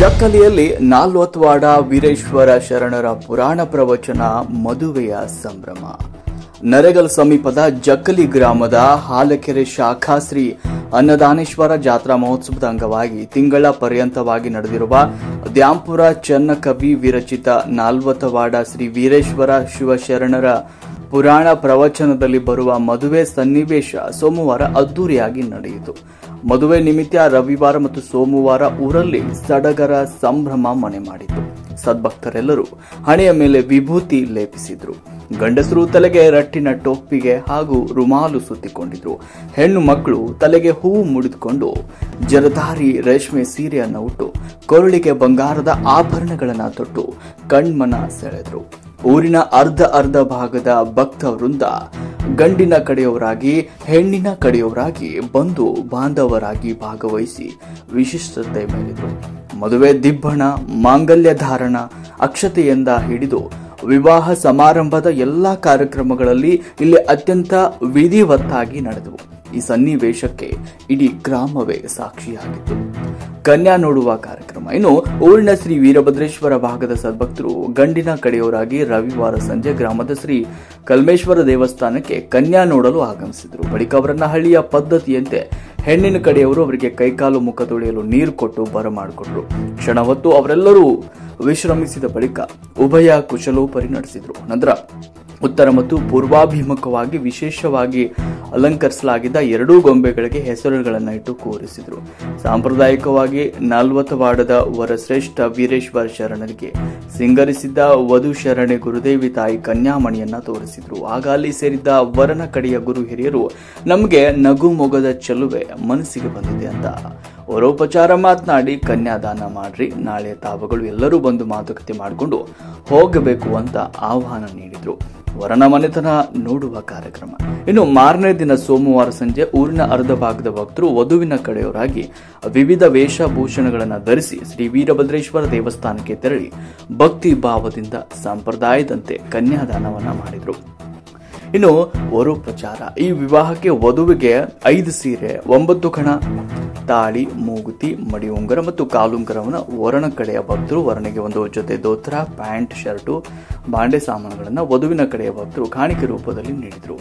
ಜಕ್ಕಲಿಯಲ್ಲಿ 40 ವಾಡ ವೀರೇಶ್ವರ ಶರಣರ ಪುರಾಣ ಪ್ರವಚನ ಮದುವೆಯ ಸಂಭ್ರಮ. ನರೇಗಲ್ ಸಮೀಪದ ಜಕ್ಕಲಿ ಗ್ರಾಮದ ಹಾಲಕೆರೆ ಶಾಖಾ ಶ್ರೀ ಅನ್ನದಾನೇಶ್ವರ ಜಾತ್ರಾ ಮಹೋತ್ಸವದ ಅಂಗವಾಗಿ ತಿಂಗಳ ಪರ್ಯಂತವಾಗಿ ನಡೆದಿರುವ ದ್ಯಾಂಪುರ ಚನ್ನಕವಿ ವಿರಚಿತ 40 ವಾಡ ಶ್ರೀ ವೀರೇಶ್ವರ ಶಿವಶರಣರ ಪುರಾಣ ಪ್ರವಚನದಲ್ಲಿ ಬರುವ ಮದುವೆ ಸನ್ನಿವೇಶ ಸೋಮವಾರ ಅದ್ದೂರಿಯಾಗಿ ನಡೆಯಿತು. ಮದುವೆ ನಿಮಿತ್ತ ರವಿವಾರ ಮತ್ತು ಸೋಮವಾರ ಊರಲ್ಲಿ ಸಡಗರ ಸಂಭ್ರಮ ಮನೆ ಮಾಡಿತು. ಸದ್ಭಕ್ತರೆಲ್ಲರೂ ಹಣೆಯ ಮೇಲೆ ವಿಭೂತಿ ಲೇಪಿಸಿದ್ರು. ಗಂಡಸರು ತಲೆಗೆ ರಟ್ಟಿನ ಟೋಪಿಗೆ ಹಾಗೂ ರುಮಾಲು ಸುತ್ತಿಕೊಂಡಿದ್ರು. ಹೆಣ್ಣು ಮಕ್ಕಳು ತಲೆಗೆ ಹೂವು ಮುಡಿದುಕೊಂಡು ಜರದಾರಿ ರೇಷ್ಮೆ ಸೀರೆಯನ್ನು ಉಟ್ಟು ಕೊರಳಿಗೆ ಬಂಗಾರದ ಆಭರಣಗಳನ್ನು ತೊಟ್ಟು ಕಣ್ಮನ ಸೆಳೆದ್ರು. ಊರಿನ ಅರ್ಧ ಭಾಗದ ಭಕ್ತ ವೃಂದ ಗಂಡಿನ ಕಡೆಯವರಾಗಿ ಹೆಣ್ಣಿನ ಕಡೆಯವರಾಗಿ ಬಂದು ಬಾಂಧವರಾಗಿ ಭಾಗವಹಿಸಿ ವಿಶಿಷ್ಟತೆ ಮೇಲಿದ್ರು. ಮದುವೆ ದಿಬ್ಬಣ, ಮಾಂಗಲ್ಯ ಧಾರಣ, ಅಕ್ಷತೆಯಿಂದ ಹಿಡಿದು ವಿವಾಹ ಸಮಾರಂಭದ ಎಲ್ಲಾ ಕಾರ್ಯಕ್ರಮಗಳಲ್ಲಿ ಇಲ್ಲಿ ಅತ್ಯಂತ ವಿಧಿವತ್ತಾಗಿ ನಡೆದವು. ಈ ಸನ್ನಿವೇಶಕ್ಕೆ ಇಡೀ ಗ್ರಾಮವೇ ಸಾಕ್ಷಿಯಾಗಿತ್ತು. ಕನ್ಯಾ ನೋಡುವ ಕಾರ್ಯಕ್ರಮ. ಇನ್ನು ಊರಿನ ಶ್ರೀ ವೀರಭದ್ರೇಶ್ವರ ಭಾಗದ ಸದ್ಭಕ್ತರು ಗಂಡಿನ ಕಡೆಯವರಾಗಿ ರವಿವಾರ ಸಂಜೆ ಗ್ರಾಮದ ಶ್ರೀ ಕಲ್ಮೇಶ್ವರ ದೇವಸ್ಥಾನಕ್ಕೆ ಕನ್ಯಾ ನೋಡಲು ಆಗಮಿಸಿದರು. ಬಳಿಕ ಅವರನ್ನ ಹಳ್ಳಿಯ ಪದ್ಧತಿಯಂತೆ ಹೆಣ್ಣಿನ ಕಡೆಯವರು ಅವರಿಗೆ ಕೈಕಾಲು ಮುಖ ತೊಳೆಯಲು ನೀರು ಕೊಟ್ಟು ಬರಮಾಡಿಕೊಂಡ್ರು. ಕ್ಷಣ ಹೊತ್ತು ಅವರೆಲ್ಲರೂ ವಿಶ್ರಮಿಸಿದ ಬಳಿಕ ಉಭಯ ಕುಶಲೋಪರಿ ನಡೆಸಿದ್ರು. ನಂತರ ಉತ್ತರ ಮತ್ತು ಪೂರ್ವಾಭಿಮುಖವಾಗಿ ವಿಶೇಷವಾಗಿ ಅಲಂಕರಿಸಲಾಗಿದ್ದ ಎರಡೂ ಗೊಂಬೆಗಳಿಗೆ ಹೆಸರುಗಳನ್ನು ಇಟ್ಟು ಕೂರಿಸಿದ್ರು. ಸಾಂಪ್ರದಾಯಿಕವಾಗಿ 40 ವಾಡದ ವರಶ್ರೇಷ್ಠ ವೀರೇಶ್ವರ ಶರಣರಿಗೆ ಸಿಂಗರಿಸಿದ್ದ ವಧು ಶರಣೆ ಗುರುದೇವಿ ತಾಯಿ ಕನ್ಯಾಮಣಿಯನ್ನ ತೋರಿಸಿದ್ರು. ಆಗ ಅಲ್ಲಿ ಸೇರಿದ್ದ ವರನ ಕಡೆಯ ಗುರು ಹಿರಿಯರು, ನಮಗೆ ನಗು ಮೊಗದ ಚೆಲುವೆ ಮನಸ್ಸಿಗೆ ಬಂದಿದೆ ಅಂತ ವರೋಪಚಾರ ಮಾತನಾಡಿ ಕನ್ಯಾದಾನ ಮಾಡ್ರಿ, ನಾಳೆ ತಾವುಗಳು ಎಲ್ಲರೂ ಬಂದು ಮಾತುಕತೆ ಮಾಡಿಕೊಂಡು ಹೋಗಬೇಕು ಅಂತ ಆಹ್ವಾನ ನೀಡಿದ್ರು. ವರನ ಮನೆತನ ನೋಡುವ ಕಾರ್ಯಕ್ರಮ. ಇನ್ನು ಮಾರನೇ ದಿನ ಸೋಮವಾರ ಸಂಜೆ ಊರಿನ ಅರ್ಧ ಭಾಗದ ಭಕ್ತರು ವಧುವಿನ ಕಡೆಯವರಾಗಿ ವಿವಿಧ ವೇಷಭೂಷಣಗಳನ್ನು ಧರಿಸಿ ಶ್ರೀ ವೀರಭದ್ರೇಶ್ವರ ದೇವಸ್ಥಾನಕ್ಕೆ ತೆರಳಿ ಭಕ್ತಿ ಭಾವದಿಂದ ಸಂಪ್ರದಾಯದಂತೆ ಕನ್ಯಾದಾನವನ್ನ ಮಾಡಿದ್ರು. ಇನ್ನು ವರೋಪಚಾರ. ಈ ವಿವಾಹಕ್ಕೆ ವಧುವಿಗೆ 5 ಸೀರೆ, 9 ಕಣ ತಾಳಿ, ಮೂಗುತಿ, ಮಡಿ ಉಂಗುರ ಮತ್ತು ಕಾಲುಂಗುರವನ್ನು ವರನ ಕಡೆಯ ಭಕ್ತರು, ವರನಿಗೆ 1 ಜೊತೆ ದೋತ್ರ, ಪ್ಯಾಂಟ್, ಶರ್ಟು, ಬಾಂಡೆ ಸಾಮಾನುಗಳನ್ನು ವಧುವಿನ ಕಡೆಯ ಭಕ್ತರು ಕಾಣಿಕೆ ರೂಪದಲ್ಲಿ ನೀಡಿದರು.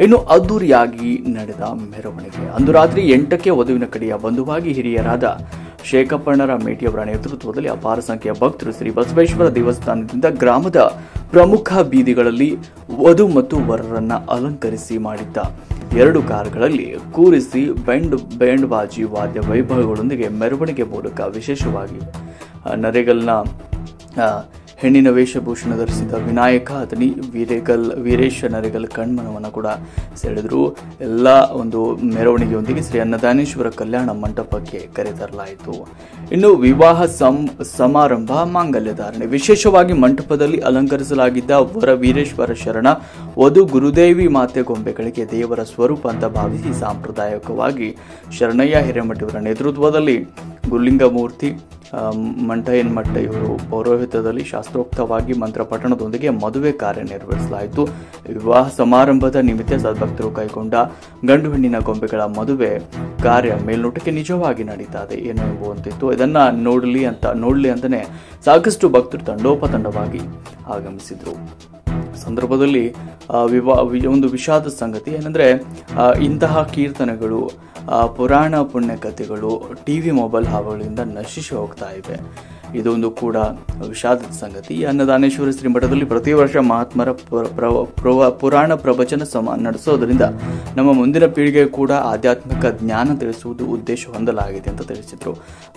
ಇನ್ನು ಅದ್ದೂರಿಯಾಗಿ ನಡೆದ ಮೆರವಣಿಗೆ. ಅಂದು ರಾತ್ರಿ 8ಕ್ಕೆ ವಧುವಿನ ಕಡೆಯ ಬಂಧುವಾಗಿ ಹಿರಿಯರಾದ ಶೇಖಪ್ಪಣ್ಣರ ಮೇಟಿಯವರ ನೇತೃತ್ವದಲ್ಲಿ ಅಪಾರ ಸಂಖ್ಯೆಯ ಭಕ್ತರು ಶ್ರೀ ಬಸವೇಶ್ವರ ದೇವಸ್ಥಾನದಿಂದ ಗ್ರಾಮದ ಪ್ರಮುಖ ಬೀದಿಗಳಲ್ಲಿ ವಧು ಮತ್ತು ವರರನ್ನ ಅಲಂಕರಿಸಿ ಮಾಡಿದ್ದ 2 ಕಾರುಗಳಲ್ಲಿ ಕೂರಿಸಿ ಬ್ಯಾಂಡ್ ಬಾಜಿ ವಾದ್ಯ ವೈಭವಗಳೊಂದಿಗೆ ಮೆರವಣಿಗೆ ಮೂಲಕ ವಿಶೇಷವಾಗಿ ನರೇಗಲ್ನ ಹೆಣ್ಣಿನ ವೇಷಭೂಷಣ ಧರಿಸಿದ ವಿನಾಯಕ ಅಥಣಿ ವೀರೇಶ ನರೇಗಲ್ ಕಣ್ಮನವನ್ನು ಕೂಡ ಸೆಳೆದರು. ಎಲ್ಲ ಒಂದು ಮೆರವಣಿಗೆಯೊಂದಿಗೆ ಶ್ರೀ ಅನ್ನದಾನೇಶ್ವರ ಕಲ್ಯಾಣ ಮಂಟಪಕ್ಕೆ ಕರೆತರಲಾಯಿತು. ಇನ್ನು ವಿವಾಹ ಸಮಾರಂಭ, ಮಾಂಗಲ್ಯ ಧಾರಣೆ. ವಿಶೇಷವಾಗಿ ಮಂಟಪದಲ್ಲಿ ಅಲಂಕರಿಸಲಾಗಿದ್ದ ವರ ವೀರೇಶ್ವರ ಶರಣ ವಧು ಗುರುದೇವಿ ಮಾತೆ ಗೊಂಬೆಗಳಿಗೆ ದೇವರ ಸ್ವರೂಪ ಅಂತ ಭಾವಿಸಿ ಸಾಂಪ್ರದಾಯಿಕವಾಗಿ ಶರಣಯ್ಯ ಹಿರೇಮಠಯವರ ನೇತೃತ್ವದಲ್ಲಿ ಗುರುಲಿಂಗಮೂರ್ತಿ ಮಂಟಯ್ಯನ್ ಮಠ ಇವರು ಪೌರೋಹಿತದಲ್ಲಿ ಶಾಸ್ತ್ರೋಕ್ತವಾಗಿ ಮಂತ್ರ ಪಠಣದೊಂದಿಗೆ ಮದುವೆ ಕಾರ್ಯ ನೆರವೇರಿಸಲಾಯಿತು. ವಿವಾಹ ಸಮಾರಂಭದ ನಿಮಿತ್ತ ಸದ್ಭಕ್ತರು ಕೈಗೊಂಡ ಗಂಡು ಹೆಣ್ಣಿನ ಗೊಂಬೆಗಳ ಮದುವೆ ಕಾರ್ಯ ಮೇಲ್ನೋಟಕ್ಕೆ ನಿಜವಾಗಿ ನಡೀತಾ ಇದೆ ಏನೋ ಎಂಬುವಂತಿತ್ತು. ಇದನ್ನ ನೋಡ್ಲಿ ಅಂತಾನೆ ಸಾಕಷ್ಟು ಭಕ್ತರು ತಂಡೋಪತಂಡವಾಗಿ ಆಗಮಿಸಿದ್ರು. ಸಂದರ್ಭದಲ್ಲಿ ಒಂದು ವಿಷಾದ ಸಂಗತಿ ಏನಂದ್ರೆ, ಇಂತಹ ಕೀರ್ತನೆಗಳು, ಪುರಾಣ ಪುಣ್ಯ ಕಥೆಗಳು ಟಿವಿ ಮೊಬೈಲ್ ಹಾವುಗಳಿಂದ ನಶಿಸಿ ಹೋಗ್ತಾ ಇವೆ. ಇದೊಂದು ಕೂಡ ವಿಷಾದದ ಸಂಗತಿ. ಈ ಅನ್ನದಾನೇಶ್ವರ ಶ್ರೀ ಮಠದಲ್ಲಿ ಪ್ರತಿ ವರ್ಷ ಮಹಾತ್ಮರ ಪುರಾಣ ಪ್ರವಚನ ನಡೆಸೋದ್ರಿಂದ ನಮ್ಮ ಮುಂದಿನ ಪೀಳಿಗೆ ಕೂಡ ಆಧ್ಯಾತ್ಮಿಕ ಜ್ಞಾನ ತಿಳಿಸುವುದು ಉದ್ದೇಶ ಹೊಂದಲಾಗಿದೆ ಅಂತ ತಿಳಿಸಿದ್ರು.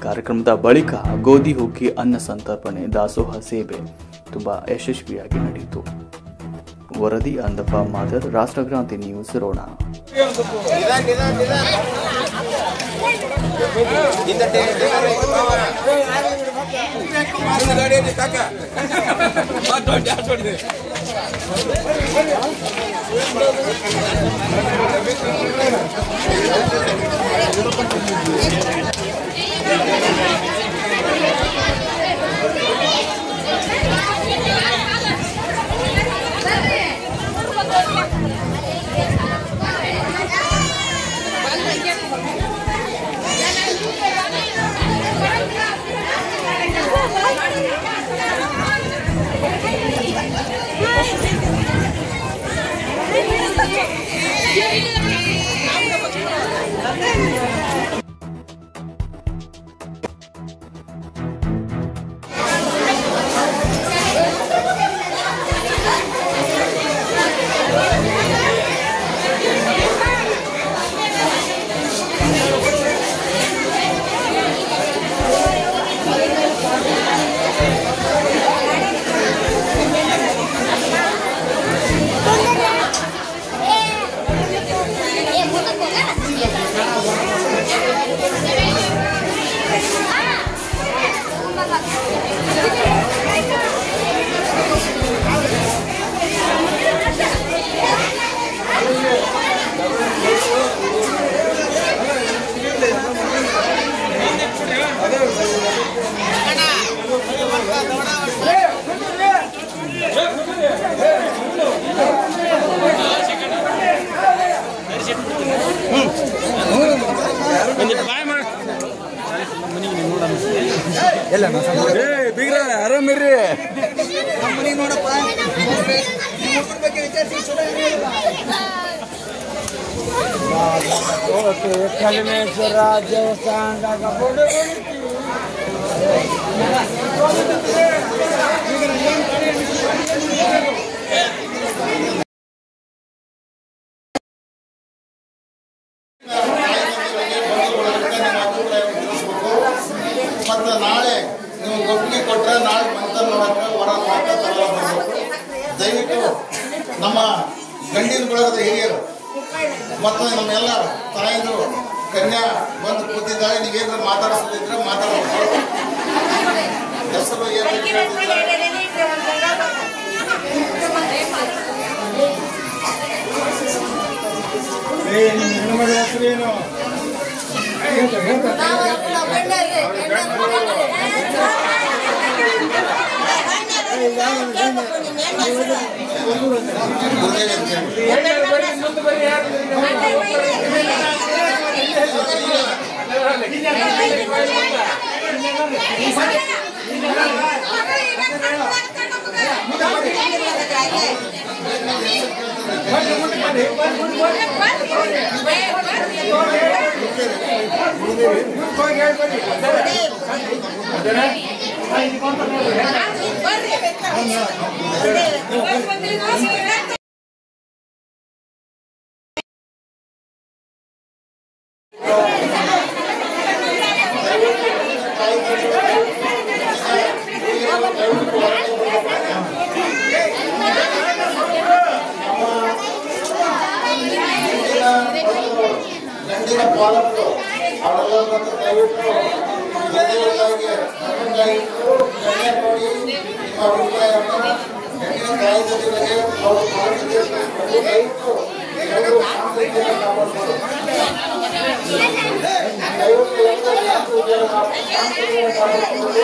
ಕಾರ್ಯಕ್ರಮದ ಬಳಿಕ ಗೋಧಿ ಹುಗ್ಗಿ, ಅನ್ನ ಸಂತರ್ಪಣೆ, ದಾಸೋಹ ಸೇವೆ ತುಂಬಾ ಯಶಸ್ವಿಯಾಗಿ ನಡೆಯಿತು. ವರದಿ ಅಂದಪ್ಪ ಮಾದರ್, ರಾಷ್ಟ್ರಕ್ರಾಂತಿ ನ್ಯೂಸ್, ರೋಣ. ಆರಾಮಿರ್ರಿ ನೋಡಪ್ಪ ಕಲಿಮೇಶ್ವರ ದೇವಸ್ಥಾನದಾಗ ಮತ್ತು ನಾಳೆ ನೀವು ಒಪ್ಪಿಗೆ ಕೊಟ್ಟರೆ ನಾಳೆ ಮಂತ್ರ ನೋಡಕ್ಕೆ ಹೊರ ದಯವಿಟ್ಟು ನಮ್ಮ ಗಂಡಿನ ಬಳಗದ ಹಿರಿಯರು ಮತ್ತು ನಮ್ಮೆಲ್ಲ ತಾಯಿಗಳು ಕನ್ಯಾ ಬಂದು ಕೂತಿದ್ದಾಳೆ. ನೀವೇನಾದ್ರು ಮಾತಾಡಿಸೋದಿದ್ರೆ ಮಾತಾಡೋದು. ಹೆಸರು ಹೆಸರೇನು? ಗಂಡಿನ ಪಾಲಕರು ಅವರೆಲ್ಲ ದಯವಿಟ್ಟು ಕನ್ಯಾ ನೋಡಿ ನಿಮ್ಮ ಅಭಿಪ್ರಾಯವನ್ನು ಗಂಡಿನ ತಾಯಿ ಜೊತೆಗೆ ಅವರು ದಯವಿಟ್ಟು ಎಲ್ಲರೂ ಶಾಂತಿಯನ್ನು ಕಾಪಾಡ್ತಾರೆ. ದಯವಿಟ್ಟು ಎಲ್ಲರೂ ಶಾಂತಿಯನ್ನು ಕಾಪಾಡಿಕೊಂಡು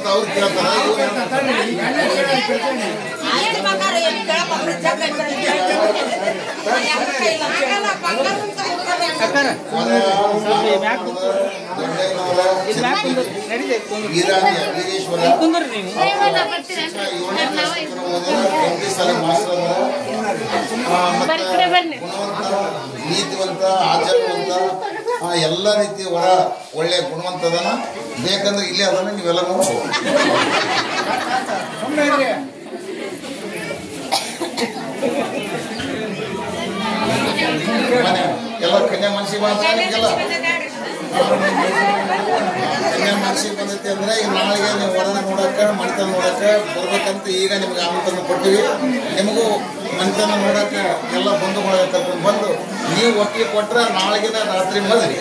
ಅವ್ರು ಕೇಳ್ತಾರೆ ನೀತಿವಂತ ಆಚಾರವಂತ ಎಲ್ಲ ರೀತಿಯ ವರ ಒಳ್ಳೆ ಗುಣವಂತದನ ಬೇಕಂದ್ರೆ ಇಲ್ಲೇ ಅದನ್ನ ನೀವೆಲ್ಲ ನೋಡ್ಬೋದು. ಎಲ್ಲ ಕನ್ಯಾ ಮನಸ್ಸಿಗೆ ಮಾತಾಡಲಿಕ್ಕೆಲ್ಲ ಕನ್ಯಾ ಮನಸ್ಸಿಗೆ ಬಂದೈತಿ ಅಂದ್ರೆ ಈಗ ನಾಳೆಗೆ ನೀವು ವರನ ನೋಡಕ್ಕೆ ಮನೆತನ ನೋಡಕ್ಕೆ ಬರ್ಬೇಕಂತ ಈಗ ನಿಮ್ಗೆ ಆಮಂತ್ರಣ ಕೊಟ್ಟಿವಿ. ನಿಮಗೂ ಮನೆತನ ನೋಡಕ್ಕೆ ಎಲ್ಲ ಬಂಧು ಬಳಗ ಕರ್ಕೊಂಡು ಬಂದು ನೀವು ಒಟ್ಟಿಗೆ ಕೊಟ್ರೆ ನಾಳೆಗಿನ ರಾತ್ರಿ ಮದ್ರಿ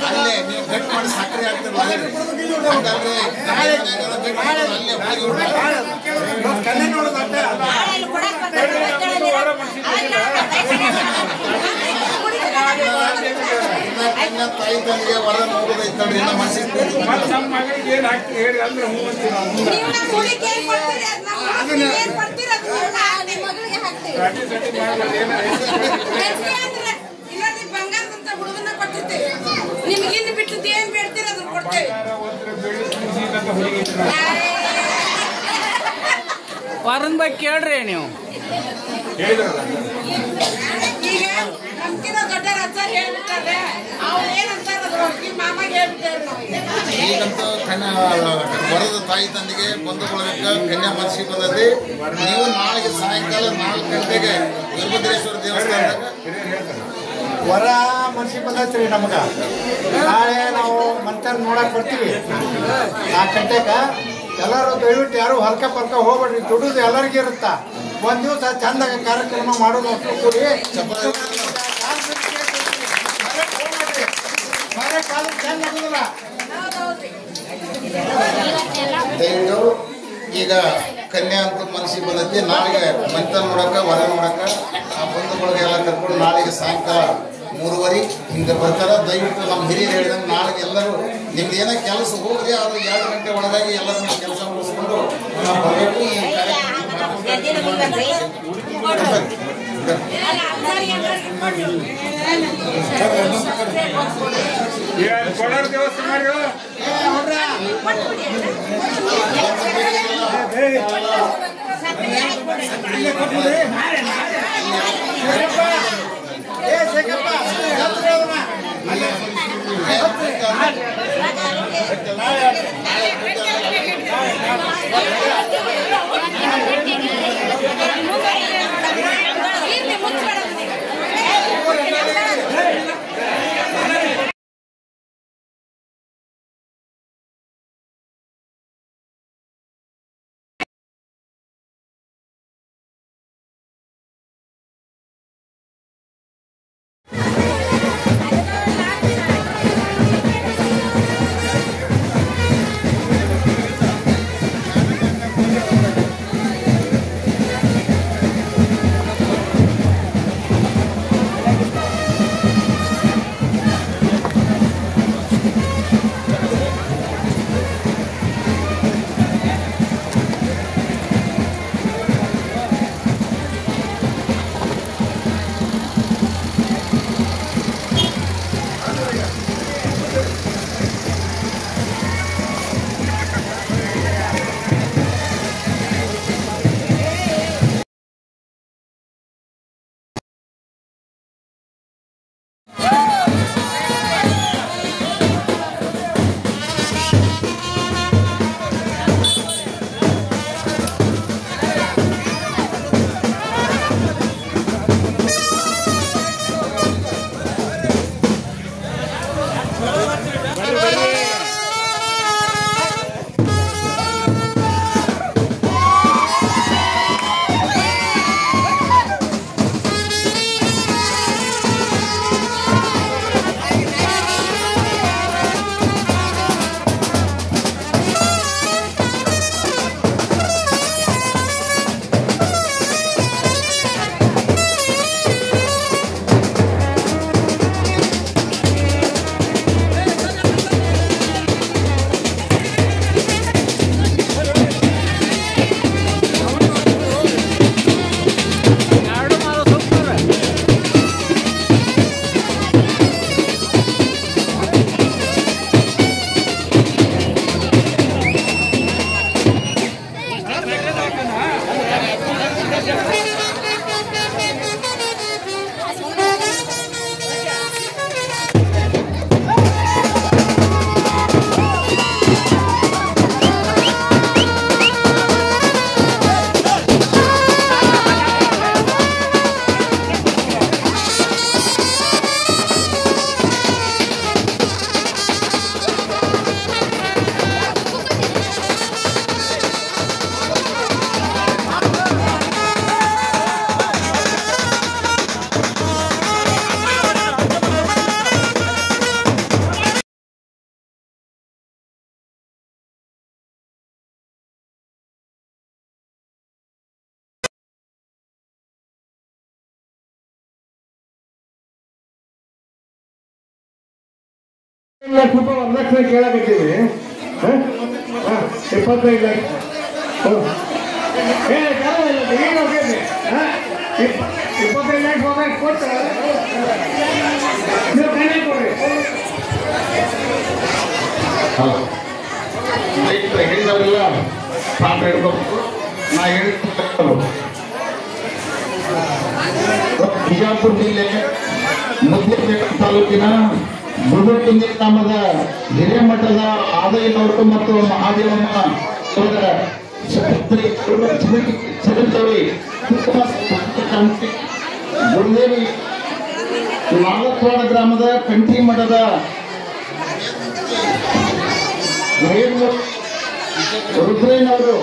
ಅಲ್ಲೇ ನೀವು ಗಟ್ಟಿ ಮಾಡಿ ಸಕ್ಕರೆ ಹಾಕ್ತೀರಿ ತಾಯಿ ತಂದೆಗೆ ವರ ನೋಡೋದೈತಲ್ರಿ ನಮ್ಮ ಮನಸ್ಸಿಗೆ ಬಂಗಾರದಂತ ಹುಡುಗನ ಕೊಟ್ಟಿರ್ತೇವೆ. ನಿಮ್ಗಿನ್ನು ಬಿಟ್ಟದ್ದು ಏನ್ ಬೇಡ್ತೀರ ಅದನ್ನ ಕೊಡ್ತೇವೆ. ವರನ್ ಬಗ್ಗೆ ಕೇಳ್ರಿ ನೀವು. ಈಗ ನಮ್ಕಿಂತ ದೊಡ್ಡ ರಜ ಹೇಳ್ಬಿಟ್ಟಾರೆ ಅವ್ರು ಏನಂತಾರ ಮಾಮಾಗ ಹೇಳ್ಬಿಟ್ಟೇವೆ ನಾವು. ಈಗಂತೂ ವರದ ತಾಯಿ ತಂದೆಗೆ ಬಂದು ಬಳಗಕ್ಕೆ ಕನ್ಯಾ ಮನಸ್ಸಿಗೆ ಬಂದೈತಿ. ನೀವು ನಾಳೆಗೆ ಸಾಯಂಕಾಲ 4 ಗಂಟೆಗೆ ವೀರಭದ್ರೇಶ್ವರ ದೇವಸ್ಥಾನದಾಗ ವರ ಮನ್ಸಿಗೆ ಬಂದೈತ್ರಿ ನಮ್ಗೆ. ನಾಳೆ ನಾವು ಮಂತ್ರ ನೋಡಕ್ ಬರ್ತೀವಿ 4 ಗಂಟೆಗೆ. ಎಲ್ಲರೂ ದಯವಿಟ್ಟು ಯಾರು ಹೊಲ್ಕ ಪಲ್ಕ ಹೋಗ್ಬೇಡ್ರಿ. ದುಡಿದು ಎಲ್ಲರಿಗೂ ಇರುತ್ತಾ. ಒಂದು ದಿವಸ ಚಂದಾಗ ಕಾರ್ಯಕ್ರಮ ಮಾಡೋದು ಅಷ್ಟು ಕೂಡಿ ಚಂದ ಆಗೋದಿಲ್ಲ. ದಯವಿಟ್ಟು ಈಗ ಕನ್ಯಾ ಅಂತ ಮನಸ್ಸಿಗೆ ಬಂದೈತಿ. ನಾಳೆಗೆ ಮಂತ್ರ ನೋಡಕ್ಕೆ ವರ ನೋಡಕ್ಕೆ ಆ ಬಂಧು ಬಳಗ ಎಲ್ಲ ಕರ್ಕೊಂಡು ನಾಳೆಗೆ ಸಾಯಂಕಾಲ 3:30 ಹಿಂಗೆ ಬರ್ತಾರೆ. ದಯವಿಟ್ಟು ನಮ್ಮ ಹಿರಿಯರು ಹೇಳಿದಂಗೆ ನಾಳೆಗೆ ಎಲ್ಲರೂ ನಿಮ್ದು ಏನೋ ಕೆಲಸ ಹೋಗ್ರಿ, ಆದ್ರೆ 2 ಗಂಟೆ ಒಳಗಾಗಿ ಎಲ್ಲರೂ ಕೆಲಸ ಮುಗಿಸ್ಕೊಂಡು ಬರಬೇಕು. ಈ ಲಕ್ಷ ರೂಪಾಯಿ 1 ಲಕ್ಷ ಕೇಳಕತ್ತೀವಿ. 25 ಲಕ್ಷ ಈಗ 25 ಲಕ್ಷ ಹೋಗಕ್ಕೆ ಕೊಟ್ಟು ನೀವು ಕೈಲಿ ಕೊಡ್ರಿ. ಹೇಳಿದವರೆಲ್ಲ ಪಾತ್ರ ಹಿಡ್ಕೋಬೇಕು. ನಾ ಹೇಳಿದ ಬಿಜಾಪುರ ಜಿಲ್ಲೆ ಮುದ್ದೇಬೇಡ ತಾಲೂಕಿನ ಬುದುಕುಂದಿ ಗ್ರಾಮದ ಹಿರೇಮಠದ ಆದಾಯನವರು ಮತ್ತು ಮಹಾದೇವಮ್ಮ ಅವರ ಗುರುದೇವಿ ನಾಗತ್ವಾಡ ಗ್ರಾಮದ ಕಂಠಿ ಮಠದ ರುದ್ರಯ್ಯನವರು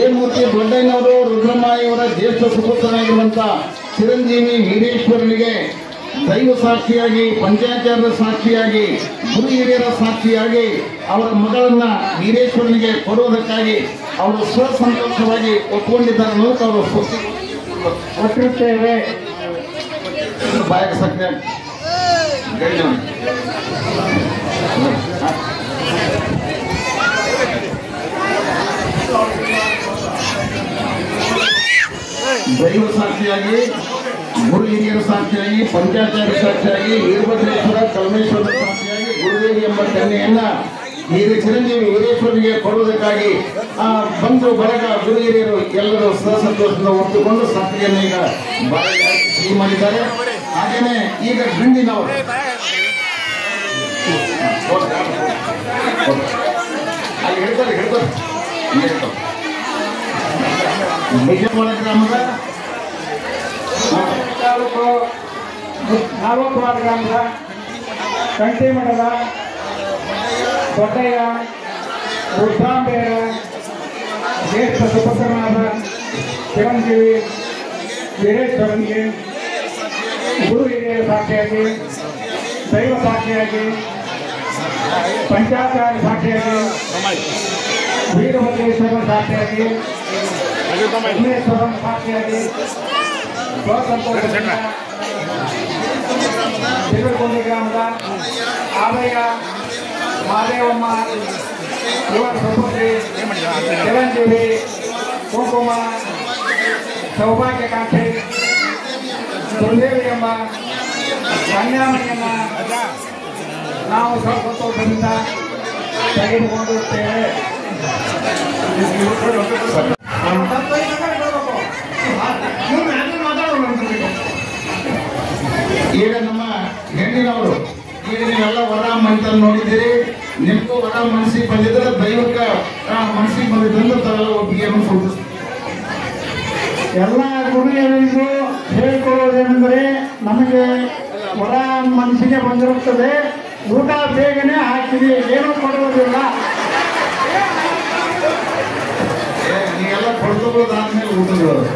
ಏನ್ಮೂರ್ತಿ ದೊಡ್ಡಯ್ಯನವರು ರುದ್ರಮಾಯಿಯವರ ಜ್ಯೇಷ್ಠ ಸುಪುತ್ರನಾಗಿರುವಂತ ಚಿರಂಜೀವಿ ವೀರೇಶ್ವರನಿಗೆ ದೈವ ಸಾಕ್ಷಿಯಾಗಿ, ಪಂಚಾಚಾರ್ಯ ಸಾಕ್ಷಿಯಾಗಿ, ಗುರು ಹಿರಿಯರ ಸಾಕ್ಷಿಯಾಗಿ ಅವರ ಮಗಳನ್ನ ವೀರೇಶ್ವರನಿಗೆ ಕೊಡುವುದಕ್ಕಾಗಿ ಅವರು ಸ್ವಸಂತೋಷವಾಗಿ ಒಪ್ಪಿಕೊಂಡಿದ್ದಾರೆ ಅನ್ನೋದಕ್ಕೆ ಅವರು ಕೊಟ್ಟಿರುತ್ತೇವೆ. ಬಾಯಕ ಸತ್ಯ ದೈವ ಸಾಕ್ಷಿಯಾಗಿ, ಗುರು ಹಿರಿಯರ ಸಾಕ್ಷಿಯಾಗಿ, ಪಂಚಾಚಾರ್ಯ ಸಾಕ್ಷಿಯಾಗಿ, ವೀರಭದ್ರೇಶ್ವರ ಕಲ್ಮೇಶ್ವರ ಸಾಕ್ಷಿಯಾಗಿ ಗುರುದೇವಿ ಎಂಬ ಕನ್ಯೆಯನ್ನ ಚಿರಂಜೀವಿ ವೀರೇಶ್ವರನಿಗೆ ಕೊಡುವುದಕ್ಕಾಗಿ ಬಂಧು ಬಳಗ ಗುರು ಹಿರಿಯರು ಎಲ್ಲರೂ ಸಹಸಂತೋಷದಿಂದ ಒಪ್ಪಿಕೊಂಡು ಸಕ್ರಿಯನ್ನು ಈಗ ಬಾಯಿಗೆ ಸಿಹಿ ಮಾಡಿದ್ದಾರೆ. ಹಾಗೇನೆ ಈಗ ಗಂಡಿನವರು ಅಲ್ಲಿ ಹೇಳ್ತಾರೆ ಬಿಜಾಪುರ ಗ್ರಾಮದ ತಾಲೂಕು ನಾಗತ್ವಾಡ ಗ್ರಾಮದ ಕಂಠಿ ಮಠದ ದೊಡ್ಡಯ್ಯ ರುದ್ರಾಂಬೆಯರ ಜ್ಯೇಷ್ಠ ಸುಪುತ್ರನಾದ ಚಿರಂಜೀವಿ ವೀರೇಶ್ವರನಿಗೆ ಗುರು ಹಿರಿಯರ ಸಾಕ್ಷಿಯಾಗಿ, ದೈವ ಸಾಕ್ಷಿಯಾಗಿ, ಪಂಚಾಚಾರ್ಯ ಸಾಕ್ಷಿಯಾಗಿ, ವೀರಭದ್ರೇಶ್ವರ ಸಾಕ್ಷಿಯಾಗಿ, ಪರಮೇಶ್ವರನ ಸಾಕ್ಷಿಯಾಗಿ ದೇವರಕೊಂಡಿ ಗ್ರಾಮದ ಆಲಯ ಮಹಾದೇವಮ್ಮ ಇವರ ಸುಪುತ್ರಿ ಚಿರಂಜೀವಿ ಕುಂಕುಮ ಸೌಭಾಗ್ಯಕಾಂಕ್ಷಿ ಗುರುದೇವಿ ಎಂಬ ಕನ್ಯಾಮಣಿಯನ್ನ ನಾವು ಸಂತೋಷದಿಂದ ತೆಗೆದುಕೊಂಡಿರುತ್ತೇವೆ. ಈಗ ನಮ್ಮ ಹೆಣ್ಣಿನವರು ಈಗ ನೀವೆಲ್ಲ ವರ ಮಂತ್ರ ನೋಡಿದ್ದೀರಿ. ನಿಮಗೂ ವರ ಮನಸ್ಸಿಗೆ ಬಂದಿದ್ರೆ ದೈವಕ್ಕೆ ಮನಸ್ಸಿಗೆ ಬಂದಿದ್ದಂದ್ರೆ ತಾವೆಲ್ಲ ಒಪ್ಪಿಗೆಯನ್ನು ಸೂಚಿಸ್ತೀವಿ. ಎಲ್ಲ ಗುರುಗಳಿಗೂ ಹೇಳಿಕೊಳ್ಳುವುದೇನೆಂದರೆ, ನಮಗೆ ವರ ಮನಸ್ಸಿಗೆ ಬಂದಿರುತ್ತದೆ, ಊಟ ಬೇಗನೆ ಹಾಕಿರಿ, ಏನೂ ಕೊಡುವುದಿಲ್ಲ. ನೀವೆಲ್ಲ ಕೊಡ್ತಬೋದಾದ್ಮೇಲೆ ಊಟಗಳು